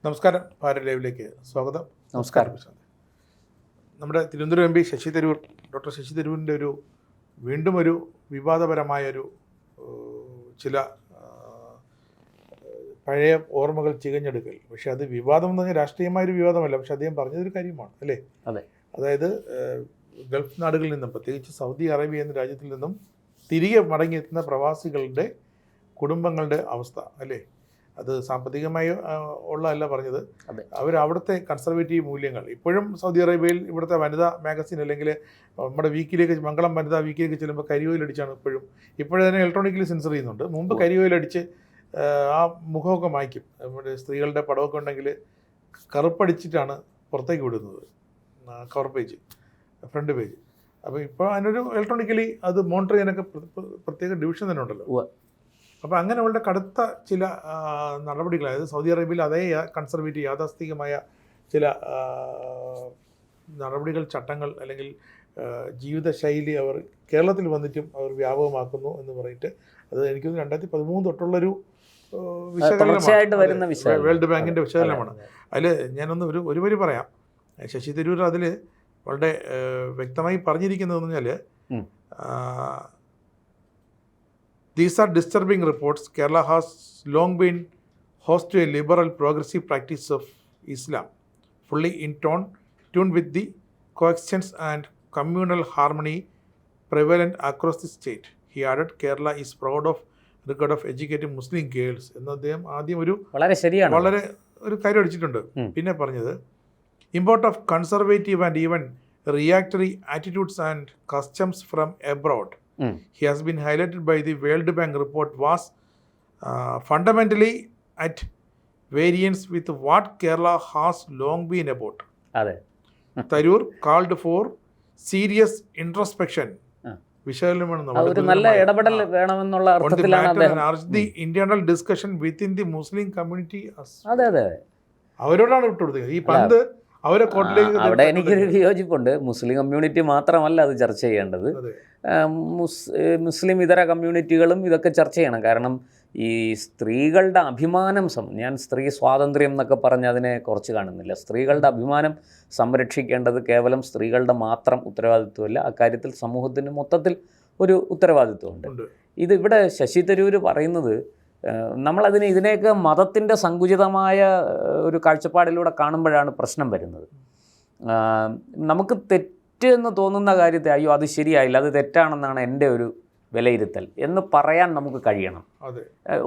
നമസ്കാരം. ഭാരത് ലൈവിലേക്ക് സ്വാഗതം. നമസ്കാരം. നമ്മുടെ തിരുവനന്തപുരം MP ശശി തരൂർ, ഡോക്ടർ ശശി തരൂരിൻ്റെ വീണ്ടും ഒരു വിവാദപരമായൊരു ചില പഴയ ഓർമ്മകൾ ചികഞ്ഞെടുക്കൽ. പക്ഷേ അത് വിവാദം എന്ന് പറഞ്ഞാൽ രാഷ്ട്രീയമായൊരു വിവാദമല്ല, പക്ഷെ അദ്ദേഹം പറഞ്ഞതൊരു കാര്യമാണ് അല്ലേ? അതെ. അതായത് ഗൾഫ് നാടുകളിൽ നിന്നും, പ്രത്യേകിച്ച് സൗദി അറേബ്യ എന്ന രാജ്യത്തിൽ നിന്നും തിരികെ മടങ്ങിയെത്തുന്ന പ്രവാസികളുടെ കുടുംബങ്ങളുടെ അവസ്ഥ അല്ലേ? അത് സാമ്പത്തികമായി ഉള്ളതല്ല പറഞ്ഞത്. അവിടുത്തെ കൺസർവേറ്റീവ് മൂല്യങ്ങൾ ഇപ്പോഴും സൗദി അറേബ്യയിൽ ഇവിടുത്തെ വനിതാ മാഗസിൻ അല്ലെങ്കിൽ നമ്മുടെ വീക്കിലേക്ക്, മംഗളം വനിതാ വീക്കിലേക്ക് ചെല്ലുമ്പോൾ കരിയോയിലടിച്ചാണ് ഇപ്പോഴതിനെ ഇലക്ട്രോണിക്കലി സെൻസർ ചെയ്യുന്നുണ്ട്. മുമ്പ് കരിയോയിലടിച്ച് ആ മുഖമൊക്കെ മായ്ക്കും. നമ്മുടെ സ്ത്രീകളുടെ പടമൊക്കെ ഉണ്ടെങ്കിൽ കറുപ്പടിച്ചിട്ടാണ് പുറത്തേക്ക് വിടുന്നത്, കവർ പേജ്, ഫ്രണ്ട് പേജ്. അപ്പോൾ ഇപ്പോൾ അതിനൊരു ഇലക്ട്രോണിക്കലി അത് മോണിറ്റർ ചെയ്യാനൊക്കെ പ്രത്യേക ഡിവിഷൻ തന്നെ ഉണ്ടല്ലോ. അപ്പോൾ അങ്ങനെ അവളുടെ കടുത്ത ചില നടപടികൾ, അതായത് സൗദി അറേബ്യയിൽ അതേ കൺസർവേറ്റീവ് യാഥാസ്ഥികമായ ചില നടപടികൾ, ചട്ടങ്ങൾ അല്ലെങ്കിൽ ജീവിതശൈലി അവർ കേരളത്തിൽ വന്നിട്ടും അവർ വ്യാപകമാക്കുന്നു എന്ന് പറഞ്ഞിട്ട് അത് എനിക്ക് 2013 തൊട്ടുള്ളൊരു വിശകലനമാണ്, വേൾഡ് ബാങ്കിൻ്റെ വിശകലനമാണ്. അതിൽ ഞാനൊന്ന് ഒരു വരി പറയാം. ശശി തരൂർ അതിൽ വളരെ വ്യക്തമായി പറഞ്ഞിരിക്കുന്നതെന്ന് പറഞ്ഞാൽ, These are disturbing reports. Kerala has long been host to a liberal progressive practice of Islam, fully in tune with the coexistence and communal harmony prevalent across the state. He added, Kerala is proud of record of educated Muslim girls. എന്ന് അദ്ദേഹം ആദ്യം വളരെ ഒരു കാര്യം അടിച്ചിട്ടുണ്ട്. പിന്നെ പറഞ്ഞത്, import of conservative and even reactionary attitudes and customs from abroad. He has been highlighted by the World Bank report was fundamentally at variance with what Kerala has long been about. Tharoor called for serious introspection. ഒരു നല്ല ഇടപെടൽ വേണമെന്നുള്ള അർത്ഥത്തിലാണ് the internal discussion within the Muslim community. അവരോടാണ് വിട്ടുകൊടുത്തത് ഈ പന്ത്. അവിടെ എനിക്കൊരു വിയോജിപ്പുണ്ട്. Muslim community മാത്രമല്ല അത് ചർച്ച ചെയ്യേണ്ടത്, മുസ്ലിം ഇതര കമ്മ്യൂണിറ്റികളും ഇതൊക്കെ ചർച്ച ചെയ്യണം. കാരണം ഈ സ്ത്രീകളുടെ അഭിമാനം, ഞാൻ സ്ത്രീ സ്വാതന്ത്ര്യം എന്നൊക്കെ പറഞ്ഞ് അതിനെ കുറച്ച് കാണുന്നില്ല. സ്ത്രീകളുടെ അഭിമാനം സംരക്ഷിക്കേണ്ടത് കേവലം സ്ത്രീകളുടെ മാത്രം ഉത്തരവാദിത്വമല്ല, അക്കാര്യത്തിൽ സമൂഹത്തിന് മൊത്തത്തിൽ ഒരു ഉത്തരവാദിത്വമുണ്ട്. ഇവിടെ ശശി തരൂർ പറയുന്നത്, ഇതിനെയൊക്കെ മതത്തിൻ്റെ സങ്കുചിതമായ ഒരു കാഴ്ചപ്പാടിലൂടെ കാണുമ്പോഴാണ് പ്രശ്നം വരുന്നത്. നമുക്ക് തെറ്റ് എന്ന് തോന്നുന്ന കാര്യത്തെ അയ്യോ അത് ശരിയായില്ല, അത് തെറ്റാണെന്നാണ് എൻ്റെ ഒരു വിലയിരുത്തൽ എന്ന് പറയാൻ നമുക്ക് കഴിയണം.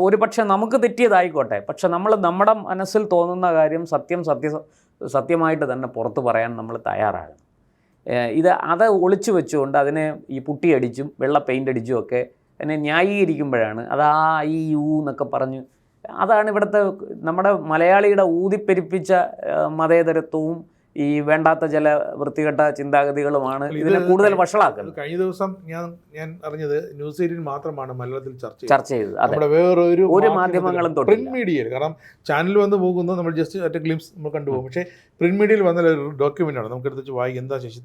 ഒരു പക്ഷേ നമുക്ക് തെറ്റിയതായിക്കോട്ടെ, പക്ഷെ നമ്മുടെ മനസ്സിൽ തോന്നുന്ന കാര്യം സത്യമായിട്ട് തന്നെ പുറത്ത് പറയാൻ നമ്മൾ തയ്യാറാകണം. അത് ഒളിച്ചു വെച്ചുകൊണ്ട് അതിനെ ഈ പുട്ടിയടിച്ചും വെള്ള പെയിൻ്റ് അടിച്ചും ഒക്കെ എന്നെ ന്യായീകരിക്കുമ്പോഴാണ് ഈ യു എന്നൊക്കെ പറഞ്ഞ്, അതാണ് ഇവിടുത്തെ നമ്മുടെ മലയാളിയുടെ ഊതിപ്പെരിപ്പിച്ച മതേതരത്വവും ഈ വേണ്ടാത്ത ചില വൃത്തികെട്ട ചിന്താഗതികളുമാണ് ഇതിനെ കൂടുതൽ വഷളാക്കുന്നത്. കഴിഞ്ഞ ദിവസം ഞാൻ അറിഞ്ഞത് ന്യൂസ് 18 മാത്രമാണ് മലയാളത്തിൽ ചർച്ച ചെയ്തത്. നമ്മുടെ ഒരു മാധ്യമങ്ങളും പ്രിന്റ് മീഡിയയിൽ, കാരണം ചാനൽ വന്ന് പോകുന്നു, നമ്മൾ ജസ്റ്റ് ഒറ്റ ഗ്ലിംസ് നമ്മൾ കണ്ടുപോകും. പക്ഷേ പ്രിന്റ് മീഡിയയിൽ വന്ന ഒരു ഡോക്യുമെന്റ് ആണ്, നമുക്ക് എടുത്ത് വായിക്കും. എന്താ ശശി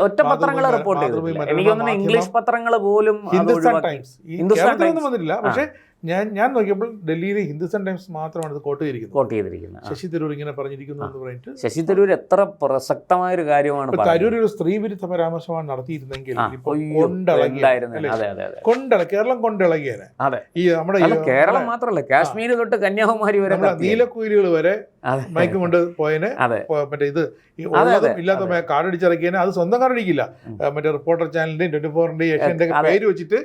ഒറ്റ പത്രങ്ങൾ റിപ്പോർട്ട് ചെയ്തു, എനിക്ക് തോന്നുന്നു ഇംഗ്ലീഷ് പത്രങ്ങൾ പോലും. ഹിന്ദുസ്ഥാൻ ടൈംസ് വന്നിട്ടില്ല, പക്ഷേ ഞാൻ നോക്കിയപ്പോൾ ഡൽഹിയിലെ ഹിന്ദുസ്ഥാൻ ടൈംസ് മാത്രമാണ് ഇത് കോട്ട് ചെയ്തിരിക്കുന്നത്. ശശി തരൂർ ഇങ്ങനെ പറഞ്ഞിരിക്കുന്നു എന്ന് പറഞ്ഞിട്ട്. ശശി തരൂർ എത്ര പ്രസക്തമായൊരു കാര്യമാണ്. തരൂർ ഒരു സ്ത്രീ വിരുദ്ധ പരാമർശമാണ് നടത്തിയിരുന്നെങ്കിൽ കേരളം കൊണ്ടിളകിയേനെ. ഈ നമ്മുടെ കേരളം മാത്രമല്ല, കാശ്മീർ തൊട്ട് കന്യാകുമാരി വരെ, നീലക്കുയിലുകൾ വരെ മയക്കും കൊണ്ട് പോയനെ. മറ്റേ ഇത് ഇല്ലാത്ത കാർഡടിച്ചിറക്കിയനെ, അത് സ്വന്തം കാർഡടിക്കില്ല, മറ്റേ റിപ്പോർട്ടർ ചാനലിന്റെയും 24-ന്റെയും ഏഷ്യന്റെ പേര് വെച്ചിട്ട്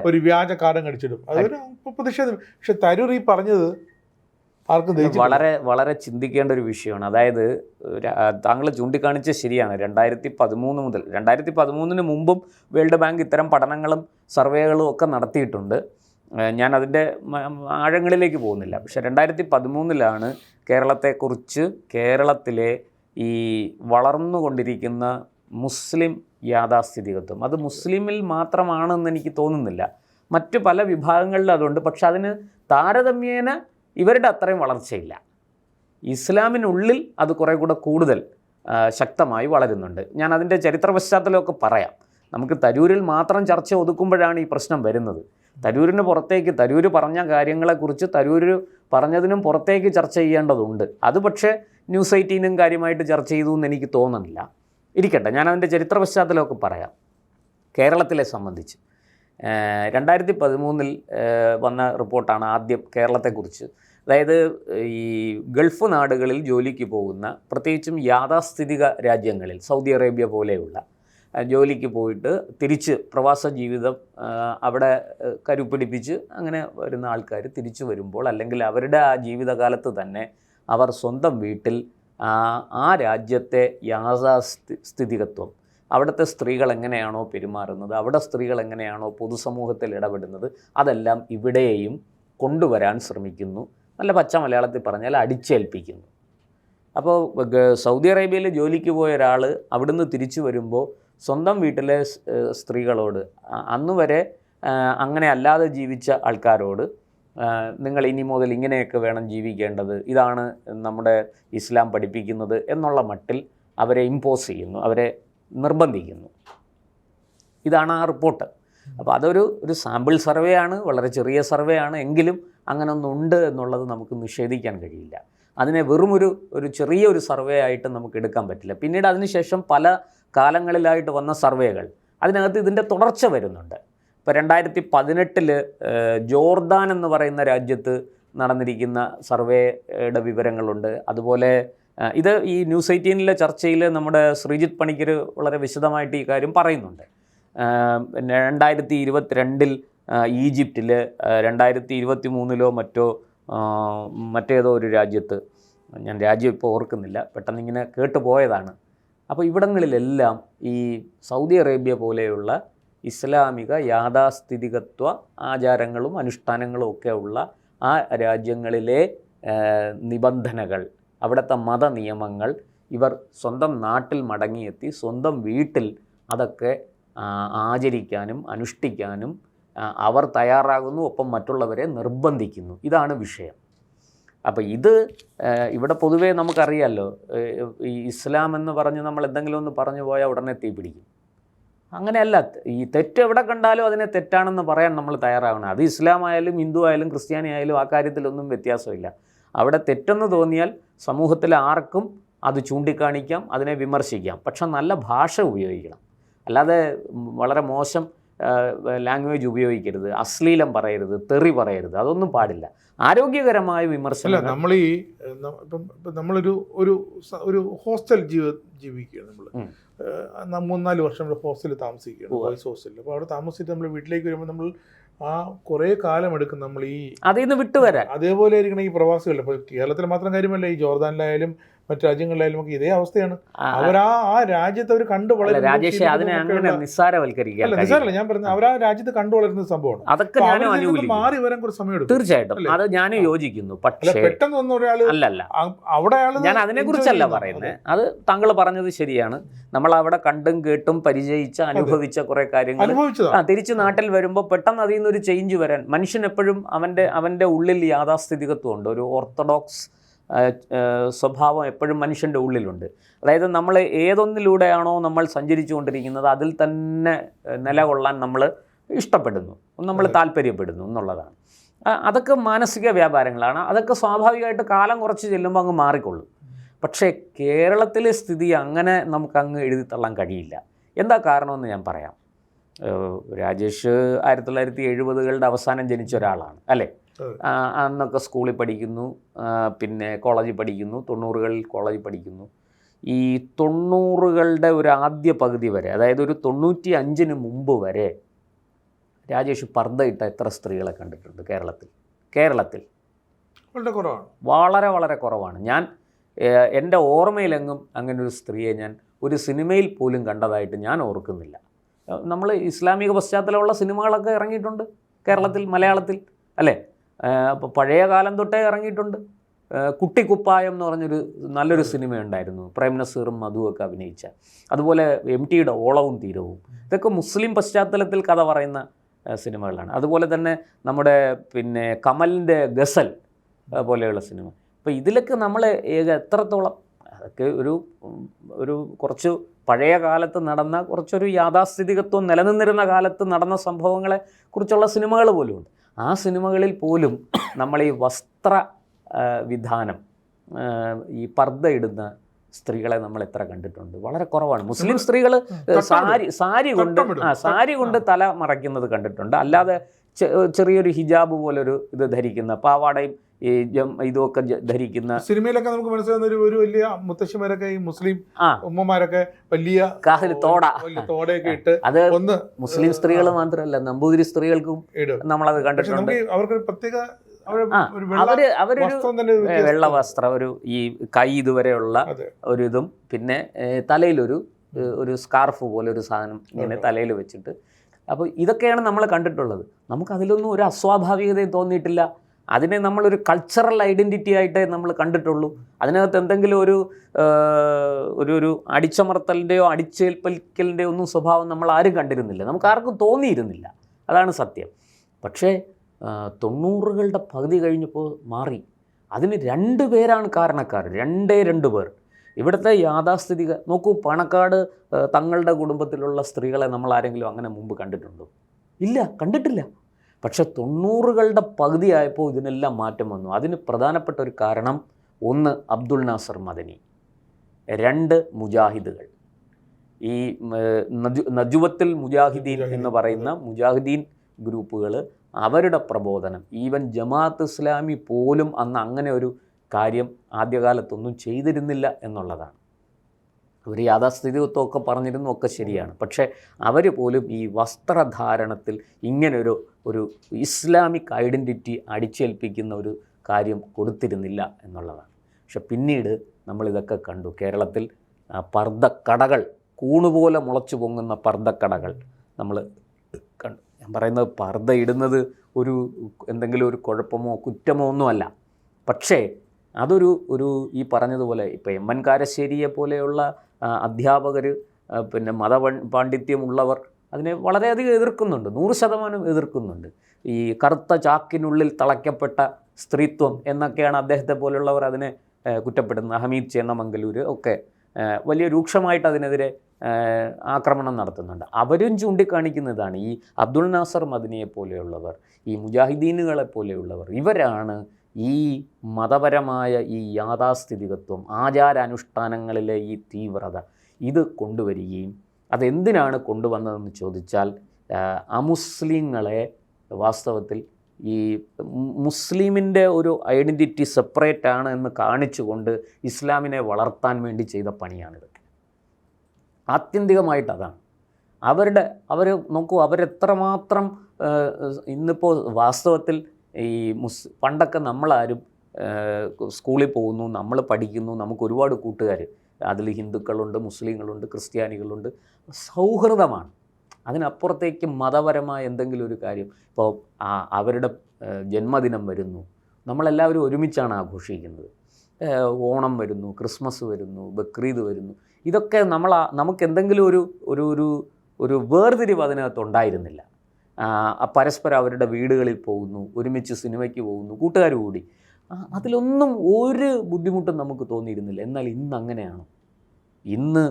ഒരു വ്യാജ കാർഡും കടിച്ചിടും. അതൊരു പ്രതിഷേധം. പക്ഷെ തരൂർ ഈ പറഞ്ഞത് ആർക്കും വളരെ ചിന്തിക്കേണ്ട ഒരു വിഷയമാണ്. അതായത് താങ്കൾ ചൂണ്ടിക്കാണിച്ച ശരിയാണ്. 2013 മുതൽ 2013 മുമ്പും വേൾഡ് ബാങ്ക് ഇത്തരം പഠനങ്ങളും സർവേകളും ഒക്കെ നടത്തിയിട്ടുണ്ട്. ഞാൻ അതിൻ്റെ ആഴങ്ങളിലേക്ക് പോകുന്നില്ല. പക്ഷെ 2013 കേരളത്തെക്കുറിച്ച്, കേരളത്തിലെ ഈ വളർന്നുകൊണ്ടിരിക്കുന്ന മുസ്ലിം യാഥാസ്ഥിതികത്വം, അത് മുസ്ലിമിൽ മാത്രമാണെന്ന് എനിക്ക് തോന്നുന്നില്ല, മറ്റു പല വിഭാഗങ്ങളിലും അതുണ്ട്. പക്ഷെ അതിന് താരതമ്യേന ഇവരുടെ അത്രയും വളർച്ചയില്ല. ഇസ്ലാമിനുള്ളിൽ അത് കുറേ കൂടെ കൂടുതൽ ശക്തമായി വളരുന്നുണ്ട്. ഞാൻ അതിൻ്റെ ചരിത്ര പശ്ചാത്തലമൊക്കെ പറയാം. നമുക്ക് തരൂരിൽ മാത്രം ചർച്ച ഒതുക്കുമ്പോഴാണ് ഈ പ്രശ്നം വരുന്നത്. തരൂരിന് പുറത്തേക്ക് തരൂർ പറഞ്ഞ കാര്യങ്ങളെക്കുറിച്ച് തരൂർ പറഞ്ഞതിനും പുറത്തേക്ക് ചർച്ച ചെയ്യേണ്ടതുണ്ട്. അത് പക്ഷേ ന്യൂസ് 18 കാര്യമായിട്ട് ചർച്ച ചെയ്തു എന്ന് എനിക്ക് തോന്നുന്നില്ല. ഇരിക്കട്ടെ, ഞാൻ അതിൻ്റെ ചരിത്ര പശ്ചാത്തലമൊക്കെ പറയാം. കേരളത്തിലെ സംബന്ധിച്ച് 2013 വന്ന റിപ്പോർട്ടാണ് ആദ്യം കേരളത്തെക്കുറിച്ച്. അതായത് ഈ ഗൾഫ് നാടുകളിൽ ജോലിക്ക് പോകുന്ന, പ്രത്യേകിച്ചും യാഥാസ്ഥിതിക രാജ്യങ്ങളിൽ സൗദി അറേബ്യ പോലെയുള്ള ജോലിക്ക് പോയിട്ട് തിരിച്ച് പ്രവാസ ജീവിതം അവിടെ കരുപിടിപ്പിച്ച് അങ്ങനെ വരുന്ന ആൾക്കാർ തിരിച്ചു വരുമ്പോൾ, അല്ലെങ്കിൽ അവരുടെ ആ ജീവിതകാലത്ത് തന്നെ അവർ സ്വന്തം വീട്ടിൽ ആ രാജ്യത്തെ യാഥാസ്ഥിതികത്വം, അവിടുത്തെ സ്ത്രീകൾ എങ്ങനെയാണോ പെരുമാറുന്നത്, അവിടെ സ്ത്രീകൾ എങ്ങനെയാണോ പൊതുസമൂഹത്തിൽ ഇടപെടുന്നത്, അതെല്ലാം ഇവിടെയും കൊണ്ടുവരാൻ ശ്രമിക്കുന്നു. നല്ല പച്ച മലയാളത്തിൽ പറഞ്ഞാൽ അടിച്ചേൽപ്പിക്കുന്നു. അപ്പോൾ സൗദി അറേബ്യയിൽ ജോലിക്ക് പോയ ഒരാൾ അവിടുന്ന് തിരിച്ചു വരുമ്പോൾ സ്വന്തം വീട്ടിലെ സ്ത്രീകളോട്, അന്ന് വരെ അങ്ങനെ അല്ലാതെ ജീവിച്ച ആൾക്കാരോട്, നിങ്ങൾ ഇനി മുതൽ ഇങ്ങനെയൊക്കെ വേണം ജീവിക്കേണ്ടത്, ഇതാണ് നമ്മുടെ ഇസ്ലാം പഠിപ്പിക്കുന്നത് എന്നുള്ള മട്ടിൽ അവരെ ഇമ്പോസ് ചെയ്യുന്നു, അവരെ നിർബന്ധിക്കുന്നു. ഇതാണ് ആ റിപ്പോർട്ട്. അപ്പോൾ അതൊരു സാമ്പിൾ സർവേ ആണ്, വളരെ ചെറിയ സർവേ ആണ്. എങ്കിലും അങ്ങനെ ഒന്നുണ്ട് എന്നുള്ളത് നമുക്ക് നിഷേധിക്കാൻ കഴിയില്ല. അതിനെ വെറുമൊരു ചെറിയൊരു സർവേ ആയിട്ട് നമുക്ക് എടുക്കാൻ പറ്റില്ല. പിന്നീട് അതിനുശേഷം പല കാലങ്ങളിലായിട്ട് വന്ന സർവേകൾ, അതിനകത്ത് ഇതിൻ്റെ തുടർച്ച വരുന്നുണ്ട്. ഇപ്പോൾ 2018 ജോർദാൻ എന്ന് പറയുന്ന രാജ്യത്ത് നടന്നിരിക്കുന്ന സർവേയുടെ വിവരങ്ങളുണ്ട്. അതുപോലെ ഇത് ഈ ന്യൂസ് 18 ചർച്ചയിൽ നമ്മുടെ ശ്രീജിത്ത് പണിക്കർ വളരെ വിശദമായിട്ട് ഈ കാര്യം പറയുന്നുണ്ട്. 2022 ഈജിപ്തിൽ, 2023 മറ്റേതോ ഒരു രാജ്യത്ത്, ഞാൻ രാജ്യം ഇപ്പോൾ ഓർക്കുന്നില്ല, പെട്ടെന്നിങ്ങനെ കേട്ടുപോയതാണ്. അപ്പോൾ ഇവിടങ്ങളിലെല്ലാം ഈ സൗദി അറേബ്യ പോലെയുള്ള ഇസ്ലാമിക യാഥാസ്ഥിതികത്വ ആചാരങ്ങളും അനുഷ്ഠാനങ്ങളും ഒക്കെ ഉള്ള ആ രാജ്യങ്ങളിലെ നിബന്ധനകൾ, അവിടുത്തെ മതനിയമങ്ങൾ ഇവർ സ്വന്തം നാട്ടിൽ മടങ്ങിയെത്തി സ്വന്തം വീട്ടിൽ അതൊക്കെ ആചരിക്കാനും അനുഷ്ഠിക്കാനും അവർ തയ്യാറാകുന്നു, ഒപ്പം മറ്റുള്ളവരെ നിർബന്ധിക്കുന്നു. ഇതാണ് വിഷയം. അപ്പോൾ ഇത് ഇവിടെ പൊതുവേ നമുക്കറിയാമല്ലോ, ഈ ഇസ്ലാം എന്ന് പറഞ്ഞ് നമ്മൾ എന്തെങ്കിലും ഒന്ന് പറഞ്ഞു പോയാൽ ഉടനെ തീ പിടിക്കും. അങ്ങനെയല്ല. ഈ തെറ്റ് എവിടെ കണ്ടാലും അതിനെ തെറ്റാണെന്ന് പറയാൻ നമ്മൾ തയ്യാറാവണം. അത് ഇസ്ലാം ആയാലും ഹിന്ദു ആയാലും ക്രിസ്ത്യാനി ആയാലും ആ കാര്യത്തിലൊന്നും വ്യത്യാസമില്ല. അവിടെ തെറ്റെന്ന് തോന്നിയാൽ സമൂഹത്തിൽ ആർക്കും അത് ചൂണ്ടിക്കാണിക്കാം, അതിനെ വിമർശിക്കാം. പക്ഷെ നല്ല ഭാഷ ഉപയോഗിക്കണം. അല്ലാതെ വളരെ മോശം ലാംഗ്വേജ് ഉപയോഗിക്കരുത്, അശ്ലീലം പറയരുത്, തെറി പറയരുത്, അതൊന്നും പാടില്ല. ആരോഗ്യകരമായ വിമർശനം. നമ്മൾ നമ്മളൊരു ഒരു ഹോസ്റ്റൽ ജീവിക്കുകയാണ്. നമ്മൾ 3-4 വർഷം ഹോസ്റ്റലിൽ താമസിക്കുകയാണ്, ബോയ്സ് ഹോസ്റ്റലിൽ. അപ്പോൾ അവിടെ താമസിച്ചിട്ട് നമ്മൾ വീട്ടിലേക്ക് വരുമ്പോൾ നമ്മൾ കുറേ കാലം എടുക്കും നമ്മൾ ഈ അതിൽ നിന്ന് വിട്ടുവരാൻ. അതേപോലെ ആയിരിക്കണം ഈ പ്രവാസികൾ. ഇപ്പോൾ കേരളത്തിൽ മാത്രം കാര്യമല്ല, ഈ ജോർദാനിലായാലും മറ്റു രാജ്യങ്ങളിലായാലും ഒക്കെ ഇതേ അവസ്ഥയാണ്. അവർ ആ രാജ്യത്ത് അവർ കണ്ടു വളരുന്ന, രാജേഷ് അതിനെ അങ്ങനെ നിസ്സാരവൽക്കരിക്കുക, നിസ്സാരമല്ല ഞാൻ പറഞ്ഞത്, അവർ ആ രാജ്യത്ത് കണ്ടു വളരുന്ന സംഭവമാണ്. അതൊക്കെ ഞാനും അനുകൂലിക്കുന്നു, മാറി വരാൻ കുറച്ച് സമയം എടുക്കും. തീർച്ചയായിട്ടും അത് ഞാനും യോജിക്കുന്നു. പക്ഷേ പെട്ടെന്ന് വന്ന ഒരാൾ അല്ല, അവിടെ ഞാൻ അതിനെക്കുറിച്ചല്ല പറയുന്നത്. അത് താങ്കൾ പറഞ്ഞത് ശരിയാണ്. നമ്മൾ അവിടെ കണ്ടും കേട്ടും പരിചയിച്ച അനുഭവിച്ച കുറേ കാര്യങ്ങൾ തിരിച്ച് നാട്ടിൽ വരുമ്പോൾ പെട്ടെന്ന് അതിൽ നിന്നൊരു ചേഞ്ച് വരാൻ, മനുഷ്യൻ എപ്പോഴും അവൻ്റെ ഉള്ളിൽ യാഥാസ്ഥിതികത്വം ഉണ്ട്, ഒരു ഓർത്തഡോക്സ് സ്വഭാവം എപ്പോഴും മനുഷ്യൻ്റെ ഉള്ളിലുണ്ട്. അതായത് നമ്മൾ ഏതൊന്നിലൂടെയാണോ നമ്മൾ സഞ്ചരിച്ചു കൊണ്ടിരിക്കുന്നത് അതിൽ തന്നെ നിലകൊള്ളാൻ നമ്മൾ ഇഷ്ടപ്പെടുന്നു, നമ്മൾ താല്പര്യപ്പെടുന്നു എന്നുള്ളതാണ്. അതൊക്കെ മാനസിക വ്യാപാരങ്ങളാണ്. അതൊക്കെ സ്വാഭാവികമായിട്ട് കാലം കുറച്ച് ചെല്ലുമ്പോൾ അങ്ങ് മാറിക്കൊള്ളും. പക്ഷേ കേരളത്തിലെ സ്ഥിതി അങ്ങനെ നമുക്കങ്ങ് എഴുതിത്തള്ളാൻ കഴിയില്ല. എന്താ കാരണമെന്ന് ഞാൻ പറയാം. രാജേഷ് 1970കളുടെ അവസാനം ജനിച്ച ഒരാളാണ് അല്ലേ? അന്നൊക്കെ സ്കൂളിൽ പഠിക്കുന്നു, പിന്നെ കോളേജിൽ പഠിക്കുന്നു, 90കളിൽ കോളേജിൽ പഠിക്കുന്നു. ഈ 90കളുടെ ഒരു ആദ്യ പകുതി വരെ, അതായത് ഒരു 95 മുമ്പ് വരെ രാജേഷ് പർദ്ദയിട്ട എത്ര സ്ത്രീകളെ കണ്ടിട്ടുണ്ട് കേരളത്തിൽ? വളരെ കുറവാണ്, വളരെ വളരെ കുറവാണ്. ഞാൻ എൻ്റെ ഓർമ്മയിലെങ്ങും അങ്ങനെ ഒരു സ്ത്രീയെ ഞാൻ ഒരു സിനിമയിൽ പോലും കണ്ടതായിട്ട് ഞാൻ ഓർക്കുന്നില്ല. നമ്മൾ ഇസ്ലാമിക പശ്ചാത്തലമുള്ള സിനിമകളൊക്കെ ഇറങ്ങിയിട്ടുണ്ട് കേരളത്തിൽ, മലയാളത്തിൽ അല്ലേ? അപ്പോൾ പഴയ കാലം തൊട്ടേ ഇറങ്ങിയിട്ടുണ്ട്. കുട്ടിക്കുപ്പായം എന്ന് പറഞ്ഞൊരു നല്ലൊരു സിനിമ ഉണ്ടായിരുന്നു, പ്രേം നസീറും മധുവൊക്കെ അഭിനയിച്ച. അതുപോലെ MT യുടെ ഓളവും തീരവും, ഇതൊക്കെ മുസ്ലിം പശ്ചാത്തലത്തിൽ കഥ പറയുന്ന സിനിമകളാണ്. അതുപോലെ തന്നെ നമ്മുടെ പിന്നെ കമലിൻ്റെ ഗസൽ പോലെയുള്ള സിനിമ. അപ്പോൾ ഇതിലൊക്കെ നമ്മൾ എത്രത്തോളം, അതൊക്കെ ഒരു കുറച്ച് പഴയ കാലത്ത് നടന്ന, കുറച്ചൊരു യാഥാസ്ഥിതികത്വം നിലനിന്നിരുന്ന കാലത്ത് നടന്ന സംഭവങ്ങളെ കുറിച്ചുള്ള സിനിമകൾ പോലുമുണ്ട്. ആ സിനിമകളിൽ പോലും നമ്മൾ ഈ വസ്ത്ര വിധാനം, ഈ പർദ്ദ ഇടുന്ന സ്ത്രീകളെ നമ്മൾ എത്ര കണ്ടിട്ടുണ്ട്? വളരെ കുറവാണ്. മുസ്ലിം സ്ത്രീകൾ സാരി കൊണ്ട് തല മറയ്ക്കുന്നത് കണ്ടിട്ടുണ്ട്. അല്ലാതെ ചെറിയൊരു ഹിജാബ് പോലൊരു ഇത് ധരിക്കുന്ന, പാവാടയും ഈ ഇതൊക്കെ ധരിക്കുന്ന സിനിമയിലൊക്കെ നമുക്ക് മനസ്സിലാകുന്ന ഒരു വലിയ മുത്തശ്ശിമാരൊക്കെ, ഈ മുസ്ലിം ഉമ്മമാരൊക്കെ വലിയ തോടയൊക്കെ ഇട്ട്, അത് മുസ്ലിം സ്ത്രീകൾ മാത്രമല്ല നമ്പൂതിരി സ്ത്രീകൾക്കും നമ്മളത് കണ്ടിട്ടുണ്ട്. അവർക്ക് പ്രത്യേക അവരൊരു വെള്ള വസ്ത്രം, ഒരു ഈ കൈ ഇതുവരെയുള്ള ഒരു ഇതും, പിന്നെ തലയിലൊരു സ്കാർഫ് പോലെ ഒരു സാധനം ഇങ്ങനെ തലയിൽ വെച്ചിട്ട്. അപ്പോൾ ഇതൊക്കെയാണ് നമ്മൾ കണ്ടിട്ടുള്ളത്. നമുക്കതിലൊന്നും ഒരു അസ്വാഭാവികതയും തോന്നിയിട്ടില്ല. അതിനെ നമ്മളൊരു കൾച്ചറൽ ഐഡൻറ്റിറ്റി ആയിട്ടേ നമ്മൾ കണ്ടിട്ടുള്ളൂ. അതിനകത്ത് എന്തെങ്കിലും ഒരു അടിച്ചമർത്തലിൻ്റെയോ അടിച്ചേൽപ്പിക്കലിൻ്റെയോ ഒന്നും സ്വഭാവം നമ്മൾ ആരും കണ്ടിരുന്നില്ല, നമുക്ക് ആർക്കും തോന്നിയിരുന്നില്ല. അതാണ് സത്യം. പക്ഷേ 90കളുടെ പകുതി കഴിഞ്ഞപ്പോൾ മാറി. അതിന് 2 പേരാണ് കാരണക്കാർ, 2 പേർ. ഇവിടുത്തെ യാഥാസ്ഥിതിക നോക്കൂ. പണക്കാട് തങ്ങളുടെ കുടുംബത്തിലുള്ള സ്ത്രീകളെ നമ്മൾ ആരെങ്കിലും അങ്ങനെ മുമ്പ് കണ്ടിട്ടുണ്ടോ? ഇല്ല, കണ്ടിട്ടില്ല. പക്ഷെ 90കളുടെ പകുതി ആയപ്പോൾ ഇതിനെല്ലാം മാറ്റം വന്നു. അതിന് പ്രധാനപ്പെട്ട ഒരു കാരണം, 1 അബ്ദുൾ നാസർ മദനി, 2 മുജാഹിദുകൾ. ഈ നജുവത്തുൽ മുജാഹിദീൻ എന്ന് പറയുന്ന മുജാഹിദീൻ ഗ്രൂപ്പുകൾ, അവരുടെ പ്രബോധനം, ഈവൻ ജമാഅത്ത് ഇസ്ലാമി പോലും അന്ന് അങ്ങനെ ഒരു കാര്യം ആദ്യകാലത്തൊന്നും ചെയ്തിരുന്നില്ല എന്നുള്ളതാണ്. അവർ യാഥാസ്ഥിതികത്വമൊക്കെ പറഞ്ഞിരുന്നു, ഒക്കെ ശരിയാണ്. പക്ഷേ അവർ പോലും ഈ വസ്ത്രധാരണത്തിൽ ഇങ്ങനൊരു ഇസ്ലാമിക് ഐഡൻറ്റിറ്റി അടിച്ചേൽപ്പിക്കുന്ന ഒരു കാര്യം കൊടുത്തിരുന്നില്ല എന്നുള്ളതാണ്. പക്ഷെ പിന്നീട് നമ്മളിതൊക്കെ കണ്ടു. കേരളത്തിൽ പർദ്ദക്കടകൾ, കൂണുപോലെ മുളച്ചു പൊങ്ങുന്ന പർദ്ദക്കടകൾ നമ്മൾ കണ്ടു. ഞാൻ പറയുന്നത് പർദ്ദ ഇടുന്നത് എന്തെങ്കിലും ഒരു കുഴപ്പമോ കുറ്റമോ ഒന്നുമല്ല. പക്ഷേ അതൊരു ഈ പറഞ്ഞതുപോലെ ഇപ്പോൾ എം എൻ കാരശ്ശേരിയെ പോലെയുള്ള അധ്യാപകർ, പിന്നെ പാണ്ഡിത്യമുള്ളവർ അതിനെ വളരെയധികം എതിർക്കുന്നുണ്ട്, 100% എതിർക്കുന്നുണ്ട്. ഈ കറുത്ത ചാക്കിനുള്ളിൽ തളയ്ക്കപ്പെട്ട സ്ത്രീത്വം എന്നൊക്കെയാണ് അദ്ദേഹത്തെ പോലുള്ളവർ അതിനെ കുറ്റപ്പെടുന്നത്. ഹമീദ് ചേന്നമംഗലൂർ ഒക്കെ വലിയ രൂക്ഷമായിട്ട് അതിനെതിരെ ആക്രമണം നടത്തുന്നുണ്ട്. അവരും ചൂണ്ടിക്കാണിക്കുന്നതാണ് ഈ അബ്ദുൾ നാസർ മദനിയെ പോലെയുള്ളവർ, ഈ മുജാഹിദീനുകളെ പോലെയുള്ളവർ, ഇവരാണ് ഈ മതപരമായ ഈ യാഥാസ്ഥിതികത്വം, ആചാരാനുഷ്ഠാനങ്ങളിലെ ഈ തീവ്രത ഇത് കൊണ്ടുവരികയും അതെന്തിനാണ് കൊണ്ടുവന്നതെന്ന് ചോദിച്ചാൽ, അമുസ്ലിങ്ങളെ വാസ്തവത്തിൽ ഈ മുസ്ലിമിൻ്റെ ഒരു ഐഡൻറ്റിറ്റി സെപ്പറേറ്റ് ആണ് എന്ന് കാണിച്ചുകൊണ്ട് ഇസ്ലാമിനെ വളർത്താൻ വേണ്ടി ചെയ്ത പണിയാണിത്. ആത്യന്തികമായിട്ട് അതാണ്. അവർ നോക്കൂ, അവരെത്രമാത്രം ഇന്നിപ്പോൾ വാസ്തവത്തിൽ ഈ പണ്ടൊക്കെ നമ്മളാരും സ്കൂളിൽ പോകുന്നു, നമ്മൾ പഠിക്കുന്നു, നമുക്ക് ഒരുപാട് കൂട്ടുകാർ, അതിൽ ഹിന്ദുക്കളുണ്ട്, മുസ്ലിങ്ങളുണ്ട്, ക്രിസ്ത്യാനികളുണ്ട്, സൗഹൃദമാണ്. അതിനപ്പുറത്തേക്ക് മതപരമായ എന്തെങ്കിലും ഒരു കാര്യം, ഇപ്പോൾ അവരുടെ ജന്മദിനം വരുന്നു, നമ്മളെല്ലാവരും ഒരുമിച്ചാണ് ആഘോഷിക്കുന്നത്. ഓണം വരുന്നു, ക്രിസ്മസ് വരുന്നു, ബക്രീദ് വരുന്നു, ഇതൊക്കെ നമുക്ക് എന്തെങ്കിലും ഒരു വേർതിരിവ് അതിനകത്തുണ്ടായിരുന്നില്ല. പരസ്പരം അവരുടെ വീടുകളിൽ പോകുന്നു, ഒരുമിച്ച് സിനിമയ്ക്ക് പോകുന്നു, കൂട്ടുകാർ കൂടി, അതിലൊന്നും ഒരു ബുദ്ധിമുട്ടും നമുക്ക് തോന്നിയിരുന്നില്ല. എന്നാൽ ഇന്ന് അങ്ങനെയാണ്. ഇന്ന്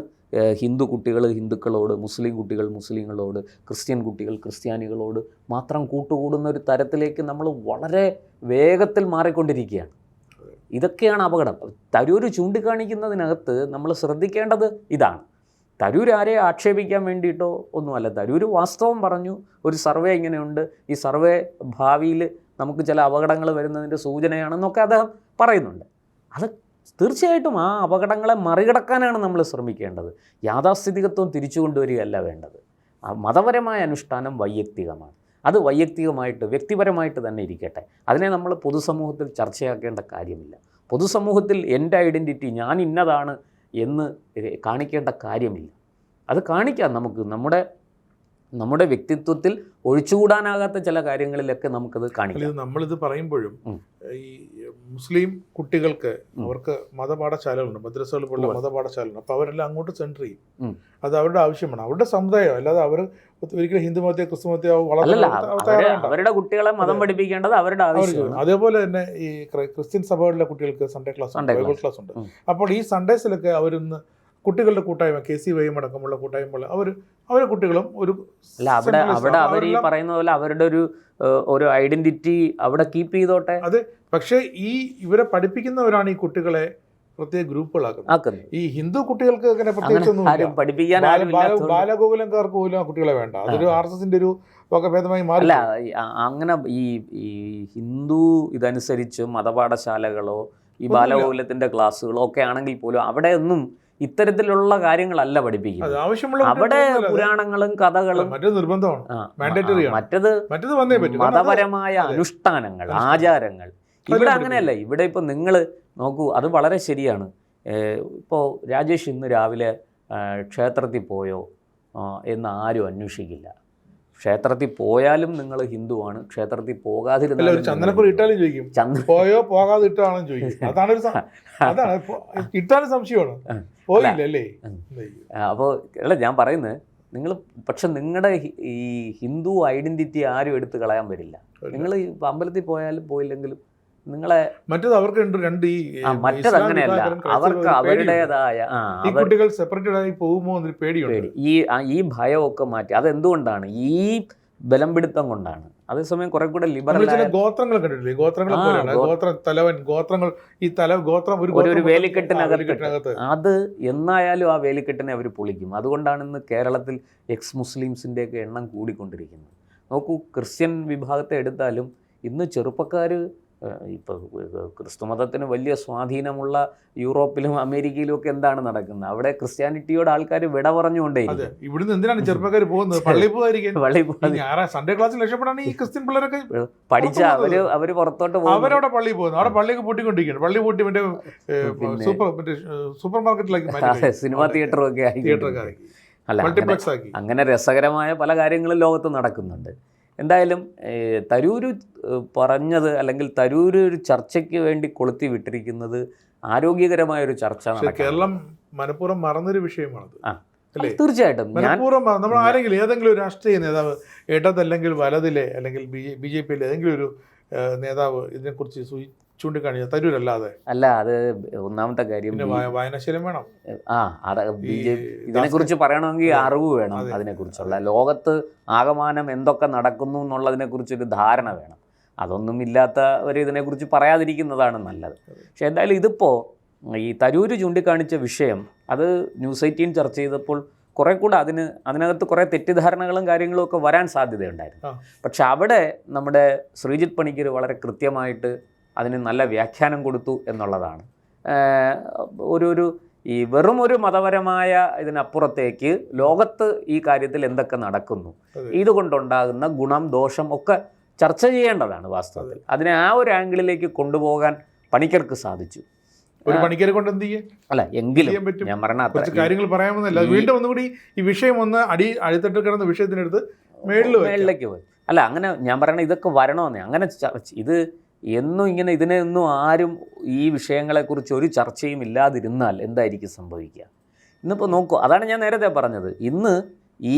ഹിന്ദു കുട്ടികൾ ഹിന്ദുക്കളോട്, മുസ്ലിം കുട്ടികൾ മുസ്ലിങ്ങളോട്, ക്രിസ്ത്യൻ കുട്ടികൾ ക്രിസ്ത്യാനികളോട് മാത്രം കൂട്ടുകൂടുന്ന ഒരു തരത്തിലേക്ക് നമ്മൾ വളരെ വേഗത്തിൽ മാറിക്കൊണ്ടിരിക്കുകയാണ്. ഇതൊക്കെയാണ് അപകടം. തരൂർ ചൂണ്ടിക്കാണിക്കുന്നതിനകത്ത് നമ്മൾ ശ്രദ്ധിക്കേണ്ടത് ഇതാണ്. തരൂർ ആരെ ആക്ഷേപിക്കാൻ വേണ്ടിയിട്ടോ ഒന്നുമല്ല. തരൂർ വാസ്തവം പറഞ്ഞു. ഒരു സർവേ ഇങ്ങനെയുണ്ട്, ഈ സർവേ ഭാവിയിൽ നമുക്ക് ചില അപകടങ്ങൾ വരുന്നതിൻ്റെ സൂചനയാണെന്നൊക്കെ അദ്ദേഹം പറയുന്നുണ്ട്. അത് തീർച്ചയായിട്ടും ആ അപകടങ്ങളെ മറികടക്കാനാണ് നമ്മൾ ശ്രമിക്കേണ്ടത്. യാഥാസ്ഥിതികത്വം തിരിച്ചു കൊണ്ടുവരികയല്ല വേണ്ടത്. മതപരമായ അനുഷ്ഠാനം വൈയക്തികമാണ്. അത് വൈയക്തികമായിട്ട് വ്യക്തിപരമായിട്ട് തന്നെ ഇരിക്കട്ടെ. അതിനെ നമ്മൾ പൊതുസമൂഹത്തിൽ ചർച്ചയാക്കേണ്ട കാര്യമില്ല. പൊതുസമൂഹത്തിൽ എൻ്റെ ഐഡൻറ്റിറ്റി, ഞാൻ ഇന്നതാണ് എന്ന് കാണിക്കേണ്ട കാര്യമില്ല. അത് കാണിക്കാം നമുക്ക് നമ്മുടെ വ്യക്തിത്വത്തിൽ ഒഴിച്ചുകൂടാനാകാത്ത ചില കാര്യങ്ങളിലൊക്കെ നമുക്കത് കാണിക്കാം. നമ്മളിത് പറയുമ്പോഴും ഈ മുസ്ലിം കുട്ടികൾക്ക് അവർക്ക് മതപാഠശാലകളുണ്ട്, മദ്രസകൾ പോലുള്ള മതപാഠശാലകളുണ്ട്. അപ്പോൾ അവരെല്ലാം അങ്ങോട്ട് സെൻറ്റർ ചെയ്യും. അത് അവരുടെ ആവശ്യമാണ്, അവരുടെ സമുദായം. അല്ലാതെ അവർ ഒരിക്കലും ഹിന്ദു മതത്തെ ക്രിസ്തു മതത്തെ അവരുടെ കുട്ടികളെ മതം പഠിപ്പിക്കേണ്ടത് അവരുടെ ആവശ്യമാണ്. അതേപോലെ തന്നെ ഈ ക്രിസ്ത്യൻ സഭകളിലെ കുട്ടികൾക്ക് സൺഡേ ക്ലാസ് ഉണ്ട്, ബൈബിൾ ക്ലാസ് ഉണ്ട്. അപ്പോൾ ഈ സൺഡേസിലൊക്കെ അവരൊന്ന് കുട്ടികളുടെ കൂട്ടായ്മ KCY അടക്കമുള്ള കൂട്ടായ്മകൾ അവരെ കുട്ടികളും ഒരു അല്ല അവിടെ അവർ ഈ പറയുന്ന പോലെ അവരുടെ ഒരു ഐഡന്റിറ്റി അവിടെ കീപ്പ് ചെയ്തോട്ടെ. അത് പക്ഷേ ഇവരെ പഠിപ്പിക്കുന്നവരാണ് ഈ കുട്ടികളെ പ്രത്യേക ഗ്രൂപ്പുകളാക്കുന്നത്. ഈ ഹിന്ദു കുട്ടികൾക്ക് അങ്ങനെ പ്രത്യേകിച്ചൊന്നും പഠിപ്പിക്കാൻ ബാലഗോകുലംകാർക്ക് പോലും ആ കുട്ടികളെ വേണ്ട. അതൊരു RSSന്റെ ഒരു വകഭേദമായി മാറി. അല്ല അങ്ങനെ ഈ ഹിന്ദു ഇതനുസരിച്ച് മതപാഠശാലകളോ ഈ ബാലഗോകുലത്തിന്റെ ക്ലാസ്സുകളോ ഒക്കെ ആണെങ്കിൽ പോലും അവിടെ ഒന്നും ഇത്തരത്തിലുള്ള കാര്യങ്ങളല്ല പഠിപ്പിക്കുന്നത്. അവിടെ പുരാണങ്ങളും കഥകളും മറ്റത് മതപരമായ അനുഷ്ഠാനങ്ങൾ, ആചാരങ്ങൾ. ഇവിടെ അങ്ങനെയല്ല. ഇവിടെ ഇപ്പം നിങ്ങൾ നോക്കൂ, അത് വളരെ ശരിയാണ്. ഇപ്പോൾ രാജേഷ് ഇന്ന് രാവിലെ ക്ഷേത്രത്തിൽ പോയോ എന്ന് ആരും അന്വേഷിക്കില്ല. ക്ഷേത്രത്തിൽ പോയാലും നിങ്ങൾ ഹിന്ദുവാണ്, ക്ഷേത്രത്തിൽ പോകാതിരുന്നാലും ചന്ദനക്കുറി ഇട്ടാലും ചോദിക്കും, പോയോ പോകാതെ ഇട്ടാണെന്ന് ചോദിക്കും. അതാണ് ഇട്ടാലും സംശയമാണ്, പോയില്ലല്ലേ. അപ്പോൾ അല്ല ഞാൻ പറയുന്നത്, നിങ്ങൾ പക്ഷെ നിങ്ങളുടെ ഈ ഹിന്ദു ഐഡന്റിറ്റി ആരും എടുത്ത് കളയാൻ വരില്ല. നിങ്ങൾ ഈ അമ്പലത്തിൽ പോയാലും പോയില്ലെങ്കിലും നിങ്ങളെ മറ്റത് അവർക്ക് രണ്ട് മറ്റത് അങ്ങനെയല്ല, അവർക്ക് അവരുടേതായ കുട്ടികൾ സെപ്പറേറ്റഡ് ആയി പോകുമോ എന്നൊരു പേടിയുണ്ട്. ഈ ഭയമൊക്കെ മാറ്റി. അതെന്തുകൊണ്ടാണ്? ഈ ബലം പിടുത്തം കൊണ്ടാണ്. അതേസമയം കുറെ കൂടെ ലിബറൽ ഗോത്രങ്ങൾ കണ്ടിട്ടില്ലേ? ഗോത്രങ്ങൾ ഈ ഗോത്രം ഒരു വേലിക്കെട്ടിനകത്ത് അത് എന്നായാലും ആ വേലിക്കെട്ടിനെ അവർ പൊളിക്കും. അതുകൊണ്ടാണ് ഇന്ന് കേരളത്തിൽ മുസ്ലിംസിൻ്റെ ഒക്കെ എണ്ണം കൂടിക്കൊണ്ടിരിക്കുന്നത്. നോക്കൂ, ക്രിസ്ത്യൻ വിഭാഗത്തെ എടുത്താലും ഇന്ന് ചെറുപ്പക്കാർ ഇപ്പോൾ ക്രിസ്തുമതത്തിന് വലിയ സ്വാധീനമുള്ള യൂറോപ്പിലും അമേരിക്കയിലും ഒക്കെ എന്താണ് നടക്കുന്നത്? അവിടെ ക്രിസ്ത്യാനിറ്റിയോട് ആൾക്കാർ വിട പറഞ്ഞുകൊണ്ടേ. ഇവിടുന്ന് എന്തിനാണ് ചെറുപ്പക്കാർ പോകുന്നത്? സൺഡേ ക്ലാസ്സിൽ രക്ഷപ്പെടാണ് ഈ ക്രിസ്ത്യൻ പിള്ളേരൊക്കെ പഠിച്ച അവര് പുറത്തോട്ട് പോകും. അവരവിടെ പള്ളിയിൽ പോകുന്നു. അവിടെ പള്ളിയൊക്കെ പൂട്ടിക്കൊണ്ടിരിക്കുകയാണ്. പള്ളി പൂട്ടി മറ്റേ സൂപ്പർ മാർക്കറ്റിലേക്ക് സിനിമാ തിയേറ്ററും ഒക്കെ ആയി. അല്ല, അങ്ങനെ രസകരമായ പല കാര്യങ്ങളും ലോകത്ത് നടക്കുന്നുണ്ട്. എന്തായാലും തരൂർ പറഞ്ഞത്, അല്ലെങ്കിൽ തരൂർ ഒരു ചർച്ചയ്ക്ക് വേണ്ടി കൊളുത്തി വിട്ടിരിക്കുന്നത് ആരോഗ്യകരമായൊരു ചർച്ച. കേരളം മനഃപൂർവ്വം മറന്നൊരു വിഷയമാണത്. തീർച്ചയായിട്ടും മനഃപൂർവ്വം നമ്മൾ ആരെങ്കിലും ഏതെങ്കിലും ഒരു രാഷ്ട്രീയ നേതാവ് ഇടതല്ലെങ്കിൽ വലതിലെ അല്ലെങ്കിൽ BJP ഏതെങ്കിലും ഒരു നേതാവ് ഇതിനെക്കുറിച്ച് ചൂണ്ടിക്കാണിച്ച തരൂരല്ലാതെ അല്ല. അത് ഒന്നാമത്തെ കാര്യം, വായനാശീലം വേണം. ഇതിനെക്കുറിച്ച് പറയണമെങ്കിൽ അറിവ് വേണം. അതിനെക്കുറിച്ചുള്ള ലോകത്ത് ആകമാനം എന്തൊക്കെ നടക്കുന്നു എന്നുള്ളതിനെക്കുറിച്ചൊരു ധാരണ വേണം. അതൊന്നും ഇല്ലാത്തവർ ഇതിനെക്കുറിച്ച് പറയാതിരിക്കുന്നതാണ് നല്ലത്. പക്ഷെ എന്തായാലും ഇതിപ്പോൾ ഈ തരൂർ ചൂണ്ടിക്കാണിച്ച വിഷയം അത് ന്യൂസ് 18 ചർച്ച ചെയ്തപ്പോൾ കുറെ കൂടെ അതിനകത്ത് കുറേ തെറ്റിദ്ധാരണകളും കാര്യങ്ങളും ഒക്കെ വരാൻ സാധ്യതയുണ്ടായിരുന്നു. പക്ഷെ അവിടെ നമ്മുടെ ശ്രീജിത്ത് പണിക്കർ വളരെ കൃത്യമായിട്ട് അതിന് നല്ല വ്യാഖ്യാനം കൊടുത്തു എന്നുള്ളതാണ്. ഈ വെറും ഒരു മതപരമായ ഇതിനപ്പുറത്തേക്ക് ലോകത്ത് ഈ കാര്യത്തിൽ എന്തൊക്കെ നടക്കുന്നു, ഇതുകൊണ്ടുണ്ടാകുന്ന ഗുണം ദോഷം ഒക്കെ ചർച്ച ചെയ്യേണ്ടതാണ് വാസ്തവത്തിൽ. അതിനെ ആ ഒരു ആംഗിളിലേക്ക് കൊണ്ടുപോകാൻ പണിക്കർക്ക് സാധിച്ചു. ഒരു പണിക്കരെ കൊണ്ട് എന്ത് ചെയ്യും? അല്ല എങ്കിലും ഞാൻ പറഞ്ഞ കുറച്ച് കാര്യങ്ങൾ പറയാമെന്നല്ല, വീണ്ടും ഒന്നുകൂടി ഈ വിഷയം ഒന്ന് അടിത്തട്ട് കിടന്ന വിഷയത്തിനടുത്ത് മേളിലേക്ക് പോയി. അല്ല, അങ്ങനെ ഞാൻ പറയണ ഇതൊക്കെ വരണമെന്നേ. അങ്ങനെ ഇത് എന്നും ഇങ്ങനെ ഇതിനെയൊന്നും ആരും ഈ വിഷയങ്ങളെക്കുറിച്ച് ഒരു ചർച്ചയും ഇല്ലാതിരുന്നാൽ എന്തായിരിക്കും സംഭവിക്കുക? ഇന്നിപ്പോൾ നോക്കൂ, അതാണ് ഞാൻ നേരത്തെ പറഞ്ഞത്. ഇന്ന്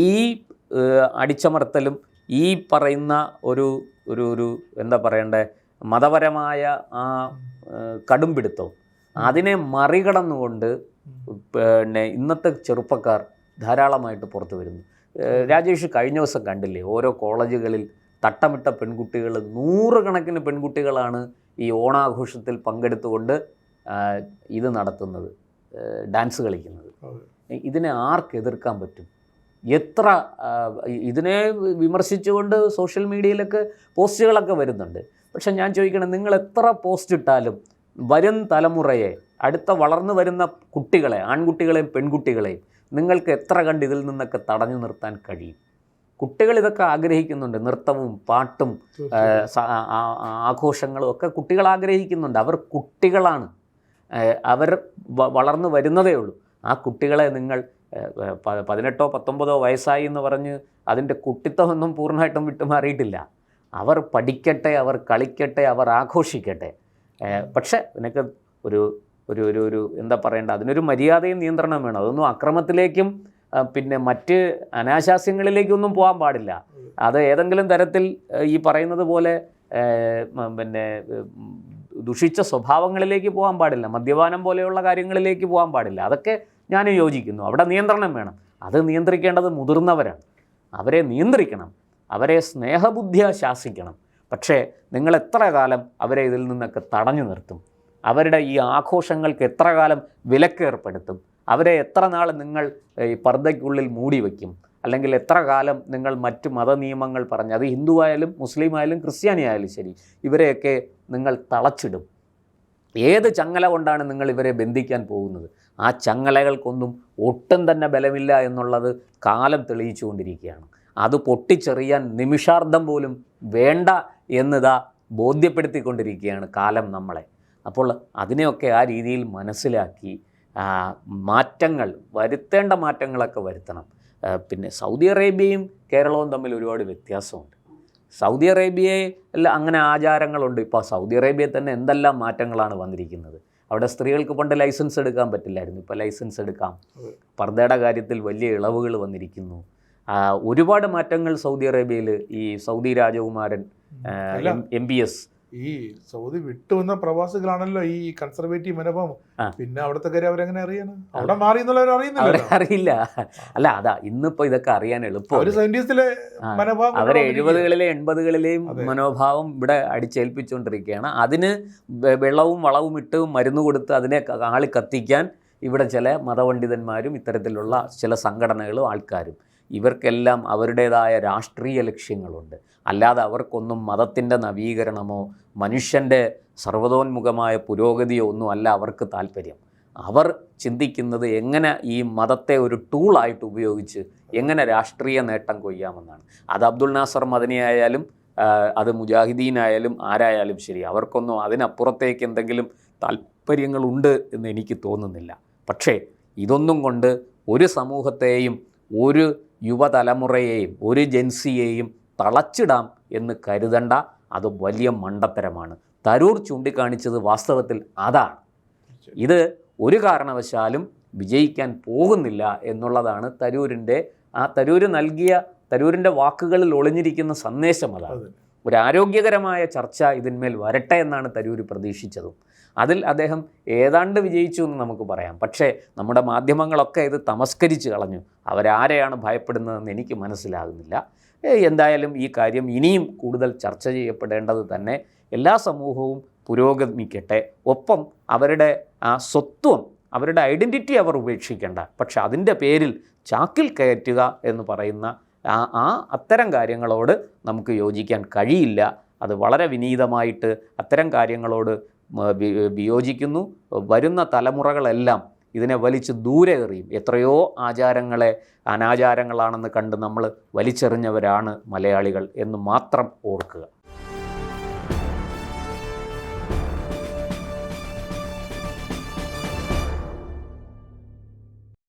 ഈ അടിച്ചമർത്തലും ഈ പറയുന്ന ഒരു എന്താ പറയണ്ടേ മതപരമായ ആ കടുംപിടുത്തവും അതിനെ മറികടന്നുകൊണ്ട് പിന്നെ ഇന്നത്തെ ചെറുപ്പക്കാർ ധാരാളമായിട്ട് പുറത്തു വരുന്നു. രാജേഷ് കഴിഞ്ഞ ദിവസം കണ്ടില്ലേ, ഓരോ കോളേജുകളിൽ തട്ടമിട്ട പെൺകുട്ടികൾ, 100 കണക്കിന് പെൺകുട്ടികളാണ് ഈ ഓണാഘോഷത്തിൽ പങ്കെടുത്തുകൊണ്ട് ഇത് നടത്തുന്നത്, ഡാൻസ് കളിക്കുന്നത്. ഇതിനെ ആർക്ക് എതിർക്കാൻ പറ്റും? എത്ര ഇതിനെ വിമർശിച്ചുകൊണ്ട് സോഷ്യൽ മീഡിയയിലൊക്കെ പോസ്റ്റുകളൊക്കെ വരുന്നുണ്ട്. പക്ഷെ ഞാൻ ചോദിക്കണം, നിങ്ങൾ എത്ര പോസ്റ്റ് ഇട്ടാലും വരും തലമുറയെ, അടുത്ത വളർന്നു വരുന്ന കുട്ടികളെ, ആൺകുട്ടികളെയും പെൺകുട്ടികളെയും നിങ്ങൾക്ക് എത്ര കണ്ട് ഇതിൽ നിന്നൊക്കെ തടഞ്ഞു നിർത്താൻ കഴിയും? കുട്ടികൾ ഇതൊക്കെ ആഗ്രഹിക്കുന്നുണ്ട്. നൃത്തവും പാട്ടും ആഘോഷങ്ങളും ഒക്കെ കുട്ടികൾ ആഗ്രഹിക്കുന്നുണ്ട്. അവർ കുട്ടികളാണ്, അവർ വളർന്നു വരുന്നതേ ഉള്ളൂ. ആ കുട്ടികളെ നിങ്ങൾ 18 19 വയസ്സായി എന്ന് പറഞ്ഞ് അതിൻ്റെ കുട്ടിത്തമൊന്നും പൂർണ്ണമായിട്ടും വിട്ടുമാറിയിട്ടില്ല. അവർ പഠിക്കട്ടെ, അവർ കളിക്കട്ടെ, അവർ ആഘോഷിക്കട്ടെ. പക്ഷേ ഇതിനൊക്കെ ഒരു എന്താ പറയേണ്ട, അതിനൊരു മര്യാദയും നിയന്ത്രണം വേണം. അതൊന്നും അക്രമത്തിലേക്കും പിന്നെ മറ്റ് അനാശാസ്യങ്ങളിലേക്കൊന്നും പോകാൻ പാടില്ല. അത് ഏതെങ്കിലും തരത്തിൽ ഈ പറയുന്നത് പോലെ പിന്നെ ദുഷിച്ച സ്വഭാവങ്ങളിലേക്ക് പോകാൻ പാടില്ല. മദ്യപാനം പോലെയുള്ള കാര്യങ്ങളിലേക്ക് പോകാൻ പാടില്ല. അതൊക്കെ ഞാൻ യോജിക്കുന്നു. അവിടെ നിയന്ത്രണം വേണം. അത് നിയന്ത്രിക്കേണ്ടത് മുതിർന്നവരാണ്. അവരെ നിയന്ത്രിക്കണം, അവരെ സ്നേഹബുദ്ധിയാ ശാസിക്കണം. പക്ഷേ നിങ്ങൾ എത്ര കാലം അവരെ ഇതിൽ നിന്നൊക്കെ തടഞ്ഞു നിർത്തും? അവരുടെ ഈ ആഘോഷങ്ങൾക്ക് എത്ര കാലം വിലക്കേർപ്പെടുത്തും? അവരെ എത്ര നാൾ നിങ്ങൾ ഈ പർദ്ദയ്ക്കുള്ളിൽ മൂടി വയ്ക്കും? അല്ലെങ്കിൽ എത്ര കാലം നിങ്ങൾ മറ്റ് മതനിയമങ്ങൾ പറഞ്ഞ്, അത് ഹിന്ദു ആയാലും മുസ്ലിം ആയാലും ക്രിസ്ത്യാനി ആയാലും ശരി, ഇവരെയൊക്കെ നിങ്ങൾ തളച്ചിടും? ഏത് ചങ്ങല കൊണ്ടാണ് നിങ്ങൾ ഇവരെ ബന്ധിക്കാൻ പോകുന്നത്? ആ ചങ്ങലകൾക്കൊന്നും ഒട്ടും തന്നെ ബലമില്ല എന്നുള്ളത് കാലം തെളിയിച്ചുകൊണ്ടിരിക്കുകയാണ്. അത് പൊട്ടിച്ചെറിയാൻ നിമിഷാർദ്ധം പോലും വേണ്ട എന്നിതാ ബോധ്യപ്പെടുത്തിക്കൊണ്ടിരിക്കുകയാണ് കാലം നമ്മളെ. അപ്പോൾ അതിനെയൊക്കെ ആ രീതിയിൽ മനസ്സിലാക്കി മാറ്റങ്ങൾ വരുത്തേണ്ട മാറ്റങ്ങളൊക്കെ വരുത്തണം. പിന്നെ സൗദി അറേബ്യയും കേരളവും തമ്മിൽ ഒരുപാട് വ്യത്യാസമുണ്ട്. സൗദി അറേബ്യയിൽ അങ്ങനെ ആചാരങ്ങളുണ്ട്. ഇപ്പോൾ സൗദി അറേബ്യയിൽ തന്നെ എന്തെല്ലാം മാറ്റങ്ങളാണ് വന്നിരിക്കുന്നത്. അവിടെ സ്ത്രീകൾക്ക് പണ്ട് ലൈസൻസ് എടുക്കാൻ പറ്റില്ലായിരുന്നു, ഇപ്പോൾ ലൈസൻസ് എടുക്കാം. പർദ്ദയുടെ കാര്യത്തിൽ വലിയ ഇളവുകൾ വന്നിരിക്കുന്നു. ഒരുപാട് മാറ്റങ്ങൾ സൗദി അറേബ്യയിൽ. ഈ സൗദി രാജകുമാരൻ MBS ഈ സൗദി വിട്ടുവന്ന പ്രവാസികളാണല്ലോ ഈ കൺസർവേറ്റീവ് മനോഭാവം. പിന്നെ അവിടുത്തെ കാര്യം അവരെങ്ങനെ അറിയണം? അവിടെ മാറി എന്നുള്ളവർ അറിയില്ല. അല്ല, അതാ ഇന്നിപ്പോൾ ഇതൊക്കെ അറിയാൻ എളുപ്പം. അവരെ 70കളിലെയും 80കളിലെയും മനോഭാവം ഇവിടെ അടിച്ചേൽപ്പിച്ചുകൊണ്ടിരിക്കുകയാണ്. അതിന് വെള്ളവും വളവും ഇട്ട് മരുന്ന് കൊടുത്ത് അതിനെ ആളി കത്തിക്കാൻ ഇവിടെ ചില മതപണ്ഡിതന്മാരും ഇത്തരത്തിലുള്ള ചില സംഘടനകളും ആൾക്കാരും. ഇവർക്കെല്ലാം അവരുടേതായ രാഷ്ട്രീയ ലക്ഷ്യങ്ങളുണ്ട്. അല്ലാതെ അവർക്കൊന്നും മതത്തിൻ്റെ നവീകരണമോ മനുഷ്യൻ്റെ സർവ്വതോന്മുഖമായ പുരോഗതിയോ ഒന്നും അല്ല അവർക്ക് താല്പര്യം. അവർ ചിന്തിക്കുന്നത് എങ്ങനെ ഈ മതത്തെ ഒരു ടൂളായിട്ട് ഉപയോഗിച്ച് എങ്ങനെ രാഷ്ട്രീയ നേട്ടം കൊയ്യാമെന്നാണ്. അത് അബ്ദുൽ നാസർ മദനി ആയാലും അത് മുജാഹിദീനായാലും ആരായാലും ശരി, അവർക്കൊന്നും അതിനപ്പുറത്തേക്ക് എന്തെങ്കിലും താല്പര്യങ്ങളുണ്ട് എന്ന് എനിക്ക് തോന്നുന്നില്ല. പക്ഷേ ഇതൊന്നും കൊണ്ട് ഒരു സമൂഹത്തെയും ഒരു യുവതലമുറയെയും ഒരു ജൻസിയെയും തളച്ചിടാം എന്ന് കരുതണ്ട. അത് വലിയ മണ്ടത്തരമാണ്. തരൂർ ചൂണ്ടിക്കാണിച്ചത് വാസ്തവത്തിൽ അതാണ്. ഇത് ഒരു കാരണവശാലും വിജയിക്കാൻ പോകുന്നില്ല എന്നുള്ളതാണ് തരൂരിൻ്റെ വാക്കുകളിൽ ഒളിഞ്ഞിരിക്കുന്ന സന്ദേശം. അതാണ് ഒരു ആരോഗ്യകരമായ ചർച്ച ഇതിന്മേൽ വരട്ടെ എന്നാണ് തരൂർ പ്രതീക്ഷിച്ചതും. അതിൽ അദ്ദേഹം ഏതാണ്ട് വിജയിച്ചു എന്ന് നമുക്ക് പറയാം. പക്ഷേ നമ്മുടെ മാധ്യമങ്ങളൊക്കെ ഇത് തമസ്കരിച്ച് കളഞ്ഞു. അവരാരെയാണ് ഭയപ്പെടുന്നതെന്ന് എനിക്ക് മനസ്സിലാകുന്നില്ല. എന്തായാലും ഈ കാര്യം ഇനിയും കൂടുതൽ ചർച്ച ചെയ്യപ്പെടേണ്ടത് തന്നെ. എല്ലാ സമൂഹവും പുരോഗമിക്കട്ടെ. ഒപ്പം അവരുടെ ആ സ്വത്വം, അവരുടെ ഐഡൻറ്റിറ്റി അവർ ഉപേക്ഷിക്കേണ്ട. പക്ഷെ അതിൻ്റെ പേരിൽ ചാക്കിൽ കയറ്റുക എന്ന് പറയുന്ന അത്തരം കാര്യങ്ങളോട് നമുക്ക് യോജിക്കാൻ കഴിയില്ല. അത് വളരെ വിനീതമായിട്ട് അത്തരം കാര്യങ്ങളോട് വിയോജിക്കുന്നു. വരുന്ന തലമുറകളെല്ലാം ഇതിനെ വലിച്ച് ദൂരെ എറിയും. എത്രയോ ആചാരങ്ങളെ അനാചാരങ്ങളാണെന്ന് കണ്ട് നമ്മൾ വലിച്ചെറിഞ്ഞവരാണ് മലയാളികൾ എന്ന് മാത്രം ഓർക്കുക.